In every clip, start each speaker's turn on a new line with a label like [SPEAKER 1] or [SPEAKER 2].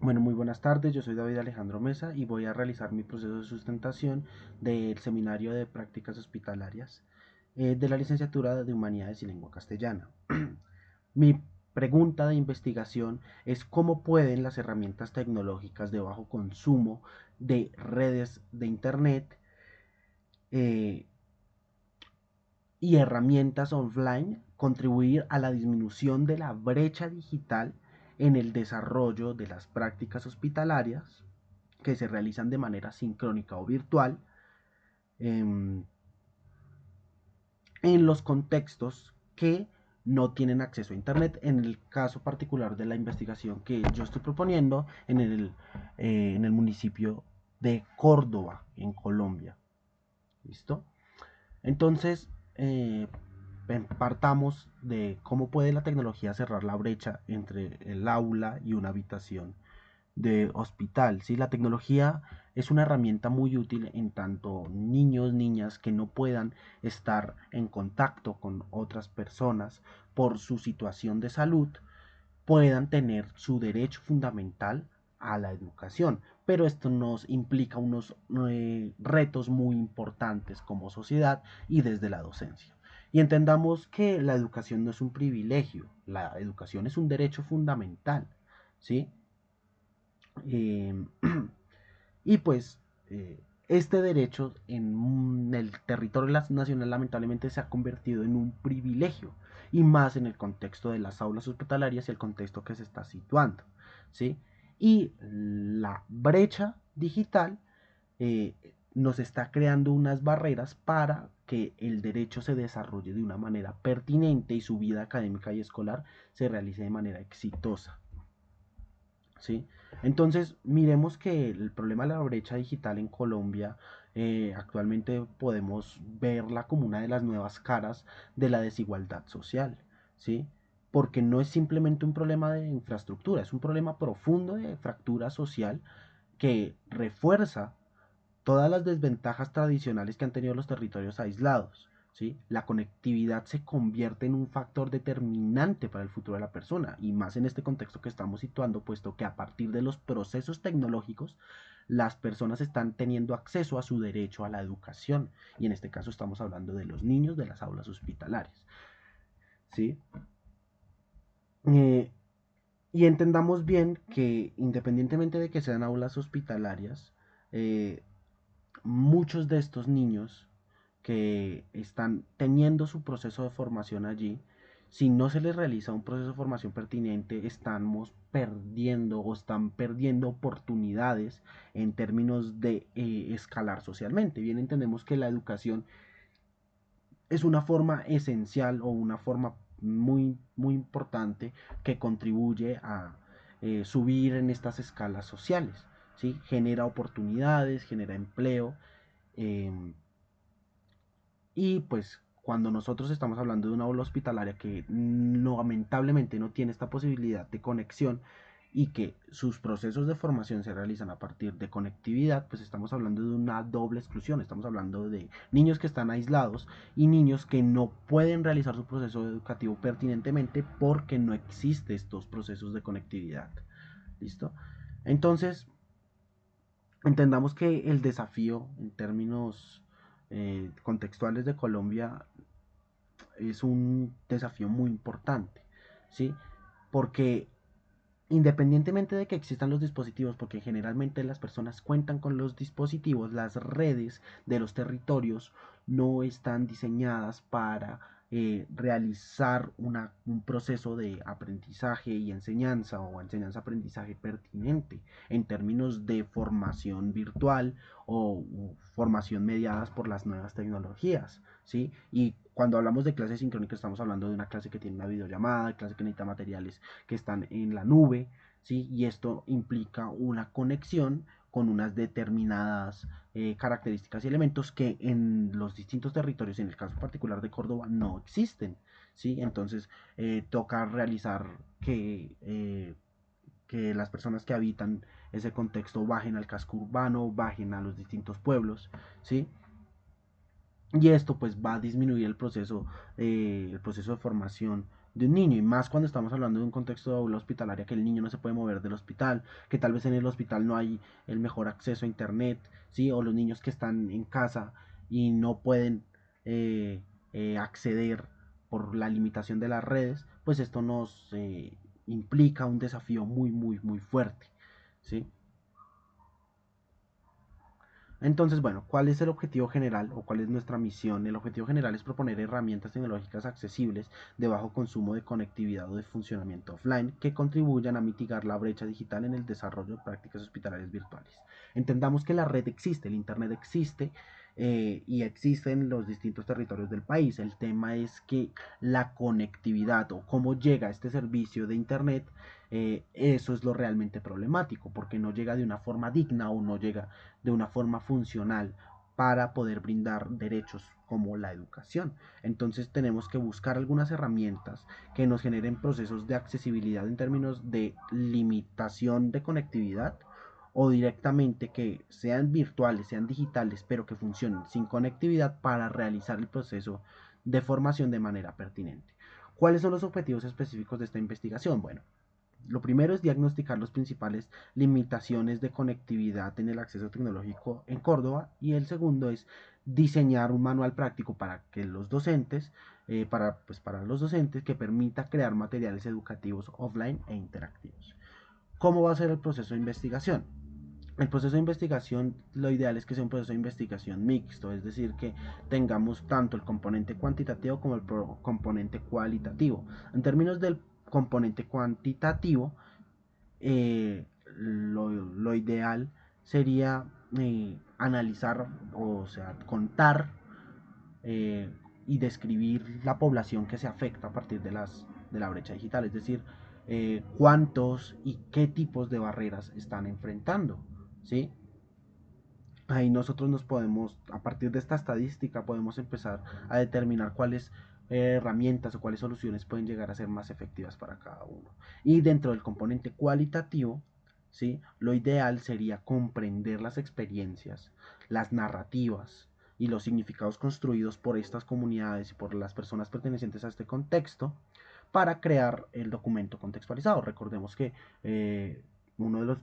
[SPEAKER 1] Bueno, muy buenas tardes, yo soy David Alejandro Mesa y voy a realizar mi proceso de sustentación del Seminario de Prácticas Hospitalarias de la Licenciatura de Humanidades y Lengua Castellana. Mi pregunta de investigación es cómo pueden las herramientas tecnológicas de bajo consumo de redes de Internet eh, y herramientas online contribuir a la disminución de la brecha digital en el desarrollo de las prácticas hospitalarias que se realizan de manera sincrónica o virtual en los contextos que no tienen acceso a Internet. En el caso particular de la investigación que yo estoy proponiendo en el municipio de Córdoba, en Colombia. ¿Listo? Entonces, partamos de cómo puede la tecnología cerrar la brecha entre el aula y una habitación de hospital. ¿Sí? La tecnología es una herramienta muy útil en tanto niños, niñas que no puedan estar en contacto con otras personas por su situación de salud, puedan tener su derecho fundamental a la educación. Pero esto nos implica unos retos muy importantes como sociedad y desde la docencia. Y entendamos que la educación no es un privilegio, la educación es un derecho fundamental, ¿sí? Eh, y pues este derecho en el territorio nacional lamentablemente se ha convertido en un privilegio y más en el contexto de las aulas hospitalarias y el contexto que se está situando, ¿sí? Y la brecha digital eh, nos está creando unas barreras para que el derecho se desarrolle de una manera pertinente y su vida académica y escolar se realice de manera exitosa. ¿Sí? Entonces, miremos que el problema de la brecha digital en Colombia actualmente podemos verla como una de las nuevas caras de la desigualdad social, ¿sí? Porque no es simplemente un problema de infraestructura, es un problema profundo de fractura social que refuerza todas las desventajas tradicionales que han tenido los territorios aislados. ¿Sí? La conectividad se convierte en un factor determinante para el futuro de la persona y más en este contexto que estamos situando, puesto que a partir de los procesos tecnológicos las personas están teniendo acceso a su derecho a la educación y en este caso estamos hablando de los niños de las aulas hospitalarias. ¿Sí? Eh, y entendamos bien que independientemente de que sean aulas hospitalarias, eh, muchos de estos niños que están teniendo su proceso de formación allí, si no se les realiza un proceso de formación pertinente, estamos perdiendo o están perdiendo oportunidades en términos de escalar socialmente. Bien entendemos que la educación es una forma esencial o una forma muy, muy importante que contribuye a subir en estas escalas sociales. ¿Sí? Genera oportunidades, genera empleo, eh, y pues cuando nosotros estamos hablando de una aula hospitalaria que no, lamentablemente no tiene esta posibilidad de conexión y que sus procesos de formación se realizan a partir de conectividad, pues estamos hablando de una doble exclusión, estamos hablando de niños que están aislados y niños que no pueden realizar su proceso educativo pertinentemente porque no existen estos procesos de conectividad. ¿Listo? Entonces, entendamos que el desafío en términos contextuales de Colombia es un desafío muy importante, ¿sí? Porque independientemente de que existan los dispositivos, porque generalmente las personas cuentan con los dispositivos, las redes de los territorios no están diseñadas para realizar un proceso de aprendizaje y enseñanza o enseñanza-aprendizaje pertinente en términos de formación virtual o formación mediadas por las nuevas tecnologías, ¿sí? Y cuando hablamos de clases sincrónicas estamos hablando de una clase que tiene una videollamada, clase que necesita materiales que están en la nube, ¿sí? Y esto implica una conexión con unas determinadas características y elementos que en los distintos territorios, en el caso particular de Córdoba, no existen, ¿sí? Entonces toca realizar que las personas que habitan ese contexto bajen al casco urbano, bajen a los distintos pueblos, ¿sí? Y esto pues va a disminuir el proceso de formación de un niño, y más cuando estamos hablando de un contexto de aula hospitalaria, que el niño no se puede mover del hospital, que tal vez en el hospital no hay el mejor acceso a internet, ¿sí? O los niños que están en casa y no pueden eh, acceder por la limitación de las redes, pues esto nos implica un desafío muy, muy, muy fuerte, ¿sí? Entonces, bueno, ¿cuál es el objetivo general o cuál es nuestra misión? El objetivo general es proponer herramientas tecnológicas accesibles de bajo consumo de conectividad o de funcionamiento offline que contribuyan a mitigar la brecha digital en el desarrollo de prácticas hospitalarias virtuales. Entendamos que la red existe, el Internet existe, y existe en los distintos territorios del país. El tema es que la conectividad o cómo llega este servicio de Internet, eso es lo realmente problemático, porque no llega de una forma digna o no llega de una forma funcional para poder brindar derechos como la educación. Entonces tenemos que buscar algunas herramientas que nos generen procesos de accesibilidad en términos de limitación de conectividad, o directamente que sean virtuales, sean digitales, pero que funcionen sin conectividad para realizar el proceso de formación de manera pertinente. ¿Cuáles son los objetivos específicos de esta investigación? Bueno, lo primero es diagnosticar las principales limitaciones de conectividad en el acceso tecnológico en Córdoba, y el segundo es diseñar un manual práctico para que los docentes, para los docentes, que permita crear materiales educativos offline e interactivos. ¿Cómo va a ser el proceso de investigación? El proceso de investigación, lo ideal es que sea un proceso de investigación mixto, es decir, que tengamos tanto el componente cuantitativo como el componente cualitativo. En términos del componente cuantitativo, lo ideal sería analizar, o sea, contar eh, y describir la población que se afecta a partir de la brecha digital, es decir, cuántos y qué tipos de barreras están enfrentando, ¿sí? Ahí nosotros nos podemos, a partir de esta estadística, podemos empezar a determinar cuáles herramientas o cuáles soluciones pueden llegar a ser más efectivas para cada uno. Y dentro del componente cualitativo, ¿sí? Lo ideal sería comprender las experiencias, las narrativas y los significados construidos por estas comunidades y por las personas pertenecientes a este contexto para crear el documento contextualizado. Recordemos que uno de los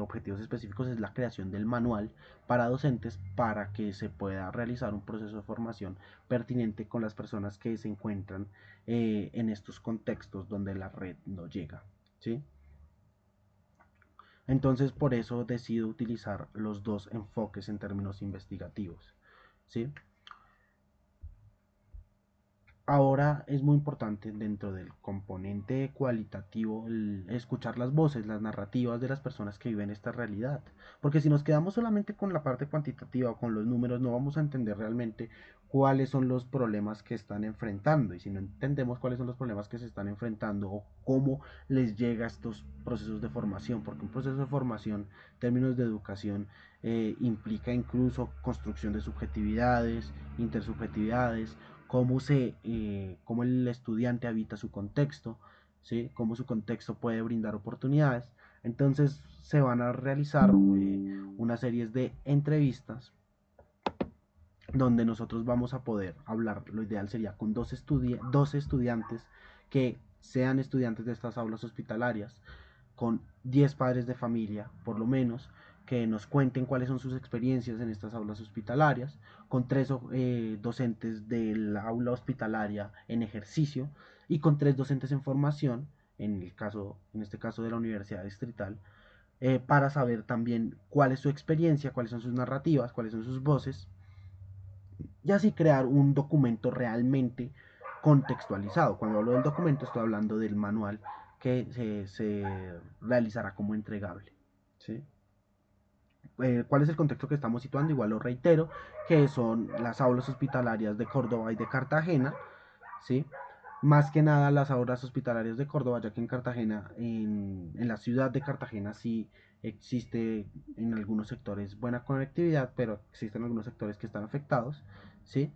[SPEAKER 1] objetivos específicos es la creación del manual para docentes, para que se pueda realizar un proceso de formación pertinente con las personas que se encuentran en estos contextos donde la red no llega, ¿sí? Entonces, por eso decido utilizar los dos enfoques en términos investigativos, ¿sí? Ahora es muy importante dentro del componente cualitativo el escuchar las voces, las narrativas de las personas que viven esta realidad. Porque si nos quedamos solamente con la parte cuantitativa o con los números, no vamos a entender realmente cuáles son los problemas que están enfrentando. Y si no entendemos cuáles son los problemas que se están enfrentando o cómo les llega a estos procesos de formación, porque un proceso de formación en términos de educación implica incluso construcción de subjetividades, intersubjetividades, cómo el estudiante habita su contexto, ¿sí? Cómo su contexto puede brindar oportunidades. Entonces se van a realizar una serie de entrevistas donde nosotros vamos a poder hablar. Lo ideal sería con dos estudiantes que sean estudiantes de estas aulas hospitalarias, con 10 padres de familia, por lo menos, que nos cuenten cuáles son sus experiencias en estas aulas hospitalarias, con 3 docentes del aula hospitalaria en ejercicio y con 3 docentes en formación, en este caso de la Universidad Distrital, para saber también cuál es su experiencia, cuáles son sus narrativas, cuáles son sus voces, y así crear un documento realmente contextualizado. Cuando hablo del documento estoy hablando del manual que se realizará como entregable, ¿sí? ¿Cuál es el contexto que estamos situando? Igual lo reitero, que son las aulas hospitalarias de Córdoba y de Cartagena, ¿sí? Más que nada las aulas hospitalarias de Córdoba, ya que en Cartagena, en la ciudad de Cartagena sí existe en algunos sectores buena conectividad, pero existen algunos sectores que están afectados, ¿sí?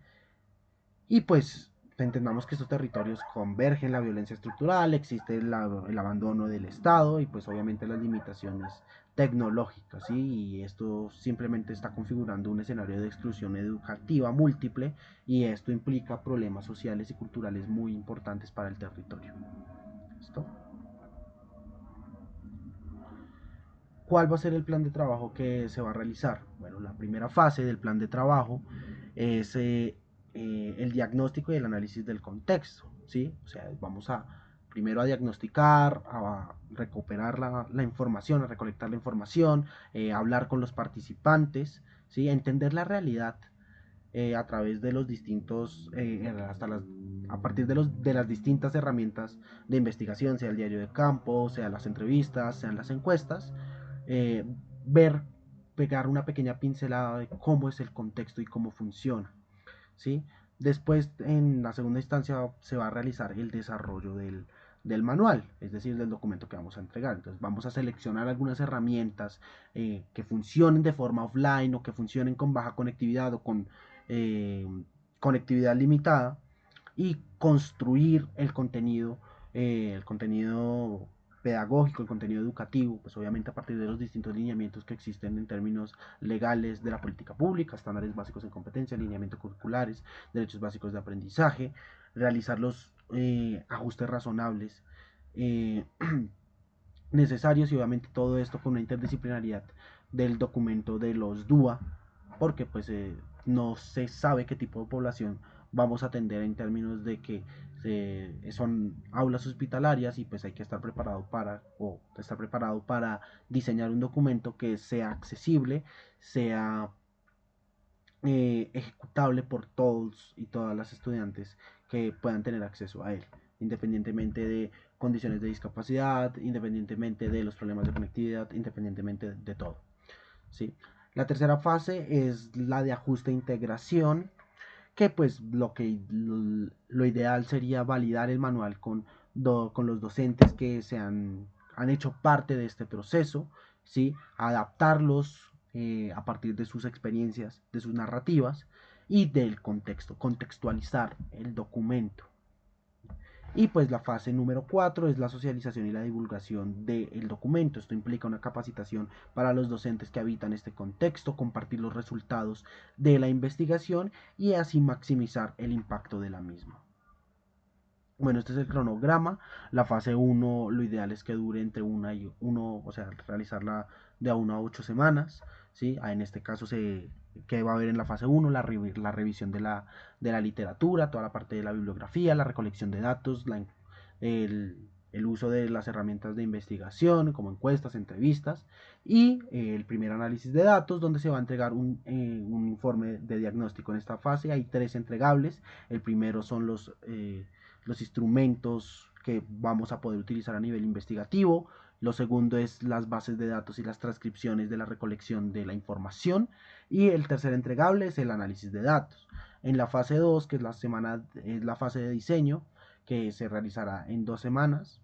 [SPEAKER 1] Y pues entendamos que estos territorios convergen la violencia estructural, existe el abandono del Estado y pues obviamente las limitaciones tecnológicas, ¿sí? Y esto simplemente está configurando un escenario de exclusión educativa múltiple y esto implica problemas sociales y culturales muy importantes para el territorio. ¿Listo? ¿Cuál va a ser el plan de trabajo que se va a realizar? Bueno, la primera fase del plan de trabajo es el diagnóstico y el análisis del contexto, ¿sí? O sea, vamos a primero a diagnosticar, a recuperar la información, a recolectar la información, hablar con los participantes, ¿sí? Entender la realidad a través de los distintos, a partir de las distintas herramientas de investigación, sea el diario de campo, sea las entrevistas, sean las encuestas, eh, ver, pegar una pequeña pincelada de cómo es el contexto y cómo funciona, ¿sí? Después, en la segunda instancia, se va a realizar el desarrollo del manual, es decir, del documento que vamos a entregar. Entonces vamos a seleccionar algunas herramientas que funcionen de forma offline o que funcionen con baja conectividad o con eh, conectividad limitada y construir el contenido pedagógico, el contenido educativo, pues obviamente a partir de los distintos lineamientos que existen en términos legales de la política pública, estándares básicos en competencia, lineamientos curriculares, derechos básicos de aprendizaje, realizar los ajustes razonables eh, necesarios y obviamente todo esto con una interdisciplinariedad del documento de los DUA, porque pues no se sabe qué tipo de población vamos a atender en términos de que son aulas hospitalarias y pues hay que estar preparado para diseñar un documento que sea accesible, sea ejecutable por todos y todas las estudiantes que puedan tener acceso a él, independientemente de condiciones de discapacidad, independientemente de los problemas de conectividad, independientemente de todo. ¿Sí? La tercera fase es la de ajuste e integración, que pues lo ideal sería validar el manual con los docentes que han hecho parte de este proceso, ¿sí? Adaptarlos a partir de sus experiencias, de sus narrativas y del contexto, contextualizar el documento. Y pues la fase número 4 es la socialización y la divulgación del documento. Esto implica una capacitación para los docentes que habitan este contexto, compartir los resultados de la investigación y así maximizar el impacto de la misma. Bueno, este es el cronograma. La fase uno lo ideal es que dure entre una y uno, o sea, realizarla de a 1 a 8 semanas, ¿sí? En este caso que va a haber en la fase uno la revisión de la literatura, toda la parte de la bibliografía, la recolección de datos, el uso de las herramientas de investigación como encuestas, entrevistas y el primer análisis de datos donde se va a entregar un informe de diagnóstico. En esta fase hay 3 entregables. El primero son los instrumentos que vamos a poder utilizar a nivel investigativo. Lo segundo es las bases de datos y las transcripciones de la recolección de la información. Y el tercer entregable es el análisis de datos. En la fase 2, que es la fase de diseño, que se realizará en 2 semanas,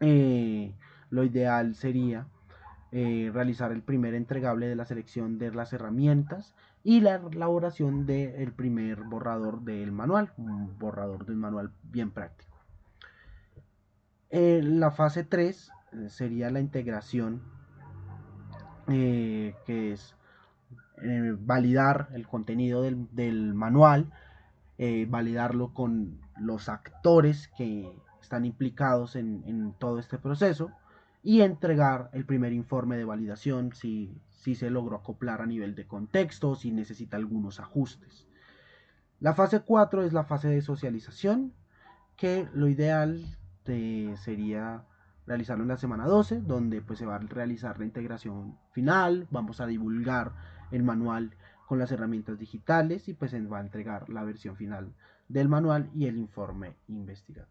[SPEAKER 1] eh, lo ideal sería realizar el primer entregable de la selección de las herramientas y la elaboración del primer borrador del manual, un borrador del manual bien práctico. La fase 3 sería la integración, que es validar el contenido del manual, validarlo con los actores que están implicados en todo este proceso y entregar el primer informe de validación si se logró acoplar a nivel de contexto, si necesita algunos ajustes. La fase 4 es la fase de socialización, que lo ideal sería realizarlo en la semana 12, donde pues se va a realizar la integración final, vamos a divulgar el manual con las herramientas digitales y pues se va a entregar la versión final del manual y el informe investigativo.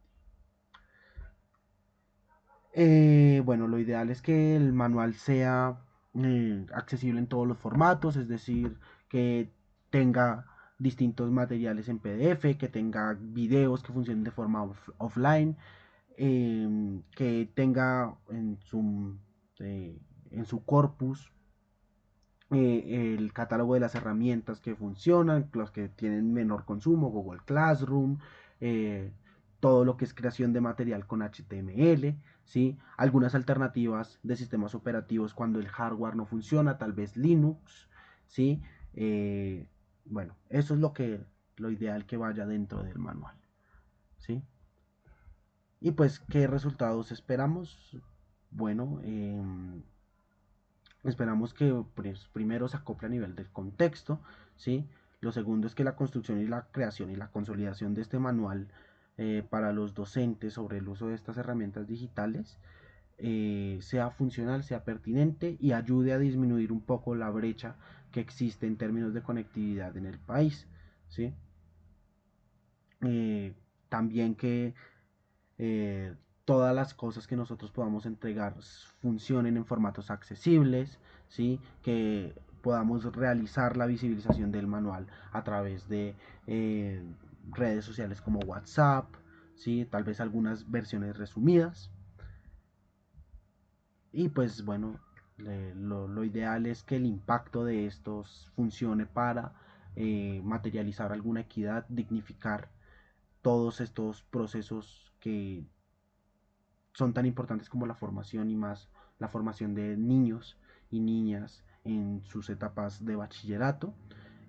[SPEAKER 1] Bueno, lo ideal es que el manual sea accesible en todos los formatos, es decir, que tenga distintos materiales en PDF, que tenga videos que funcionen de forma offline, que tenga en su corpus el catálogo de las herramientas que funcionan, los que tienen menor consumo, Google Classroom, eh, todo lo que es creación de material con HTML, ¿sí? Algunas alternativas de sistemas operativos cuando el hardware no funciona, tal vez Linux, ¿sí? Eh, bueno, eso es lo ideal que vaya dentro del manual, ¿sí? Y pues, ¿qué resultados esperamos? Bueno, esperamos que pues, primero se acople a nivel del contexto, ¿sí? Lo segundo es que la construcción y la creación y la consolidación de este manual para los docentes sobre el uso de estas herramientas digitales sea funcional, sea pertinente y ayude a disminuir un poco la brecha que existe en términos de conectividad en el país, ¿sí? Eh, También que eh, todas las cosas que nosotros podamos entregar funcionen en formatos accesibles, ¿sí? Que podamos realizar la visibilización del manual a través de eh, redes sociales como WhatsApp, ¿sí? Tal vez algunas versiones resumidas. Y pues bueno, lo ideal es que el impacto de estos funcione para materializar alguna equidad, dignificar todos estos procesos que son tan importantes como la formación y más la formación de niños y niñas en sus etapas de bachillerato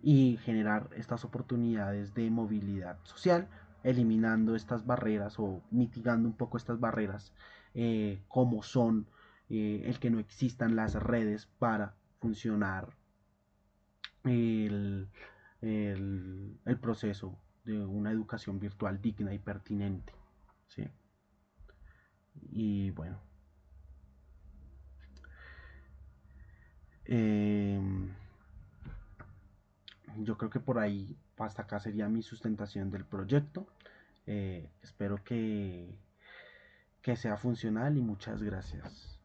[SPEAKER 1] y generar estas oportunidades de movilidad social, eliminando estas barreras o mitigando un poco estas barreras como son el que no existan las redes para funcionar el, el proceso de una educación virtual digna y pertinente. ¿Sí? Y bueno, eh, yo creo que por ahí hasta acá sería mi sustentación del proyecto. Espero que sea funcional y muchas gracias.